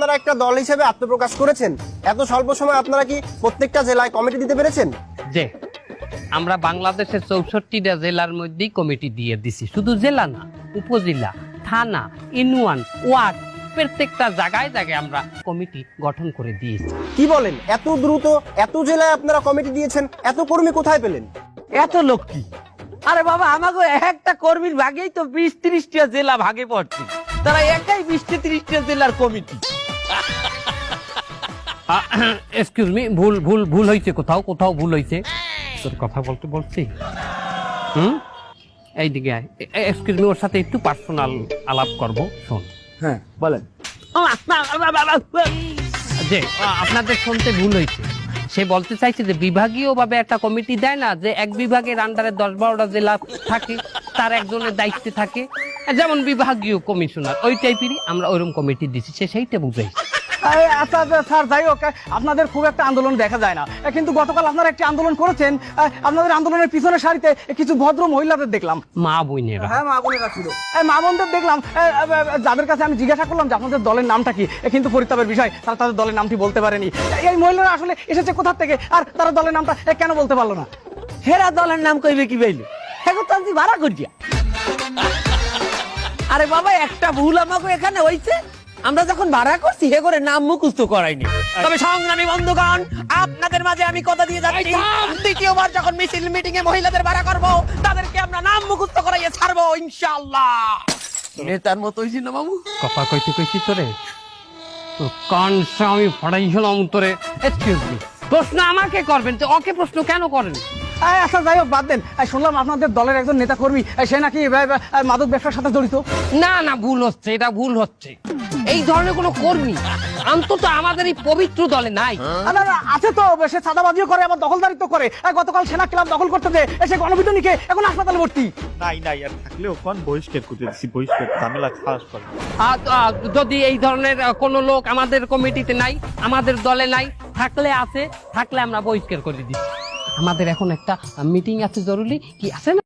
আপনারা একটা দল হিসেবে আত্মপ্রকাশ করেছেন, এত স্বল্প সময় আপনারা কি প্রত্যেকটা জেলায় কমিটি দিতে পেরেছেন? যে আমরা বাংলাদেশের 64টা জেলার মধ্যেই কমিটি দিয়ে দিছি। শুধু জেলা না, উপজেলা, থানা, ইউনিয়ন, ওয়ার্ড, প্রত্যেকটা জায়গায় জায়গায় আমরা কমিটি গঠন করে দিয়েছি। কি বলেন, এত দ্রুত এত জেলায় আপনারা কমিটি দিয়েছেন? এত কর্মী কোথায় পেলেন? এত লোক কি? আরে বাবা, আমাকে একটা কর্মীর ভাগেই তো 20-30টা জেলা ভাগে পড়ছে। তারা একাই 20-30টা জেলার কমিটি। এক্সকিউজ মি, ভুল ভুল ভুল হয়েছে, কোথাও কোথাও ভুল হয়েছে। তোর কথা বলতে বলছি। এইদিকে এক্সকিউজ মি, ওর সাথে একটু পার্সোনাল আলাপ করব। শোন। হ্যাঁ বলেন। যে আপনাদের শুনতে ভুল হয়েছে। সে বলতে চাইছে যে বিভাগীয় ভাবে একটা কমিটি দেয় না, যে এক বিভাগের আন্ডারে 10-12টা জেলা থাকে, তার একজনের দায়িত্বে থাকে, যেমন বিভাগীয় কমিশনার, ওই টাইপেরই আমরা ওইরকম কমিটি দিচ্ছি। সে সেইটা বুঝাইছে। আচ্ছা স্যার, যাই হোক, আপনাদের খুব একটা আন্দোলন দেখা যায় না, কিন্তু গতকাল আপনারা একটি আন্দোলন করেছেন। আপনাদের আন্দোলনের পিছনের সারিতে কিছু ভদ্র মহিলাদের দেখলাম। মা বোনেরা। হ্যাঁ, মা বোনেরা ছিল। মা বোনদের দেখলাম, যাদের কাছে আমি জিজ্ঞাসা করলাম যে আপনাদের দলের নামটা কি, কিন্তু পরিতাপের বিষয় তারা তাদের দলের নামটি বলতে পারেনি। এই মহিলারা আসলে এসেছে কোথা থেকে, আর তারা দলের নামটা কেন বলতে পারলো না? হেরা দলের নাম কইবে কি বাইলে? এখন তো আমি ভাড়া করিয়া। আরে বাবা, একটা ভুল আমাকে এখানে হইছে। আমরা যখন ভাড়া করছি হে করে নাম মুখস্থ করাইনি। তবে সংগ্রামী বন্ধুগণ, আপনাদের মাঝে আমি কথা দিয়ে যাচ্ছি, দ্বিতীয়বার যখন মিছিল মিটিং এ মহিলাদের ভাড়া করব, তাদেরকে আমরা নাম মুখস্থ করাইয়ে ছাড়বো ইনশাআল্লাহ। নেতার মতো হইছি না মামু? কথা কইতে কইছি তোরে, তো কানসা আমি ফাড়াইছিলাম তোরে। এক্সকিউজ মি, প্রশ্ন আমাকে করবেন, তো ওকে প্রশ্ন কেন করেন? আচ্ছা যাই হোক, বাদ দেন। শুনলাম আপনাদের দলের একজন নেতা কর্মী, সে নাকি মাদক ব্যবসার সাথে জড়িত। না না, ভুল হচ্ছে, এটা ভুল হচ্ছে। এই ধরনের কোনো কর্মী অন্তত আমাদের এই পবিত্র দলে নাই। না, আছে তো, সে চাঁদাবাজিও করে, আবার দখলদারিত্ব করে। গতকাল সেনা ক্লাব দখল করতে যে এসে গণপিটুনিকে এখন হাসপাতালে ভর্তি। নাই আর থাকলেও কোন বহিষ্কার করতে দিচ্ছি, বহিষ্কার ঝামেলা খারাপ করে। যদি এই ধরনের কোনো লোক আমাদের কমিটিতে নাই, আমাদের দলে নাই, থাকলে আছে, থাকলে আমরা বহিষ্কার করে দিচ্ছি। আমাদের এখন একটা মিটিং আছে জরুরি, কি আছে না?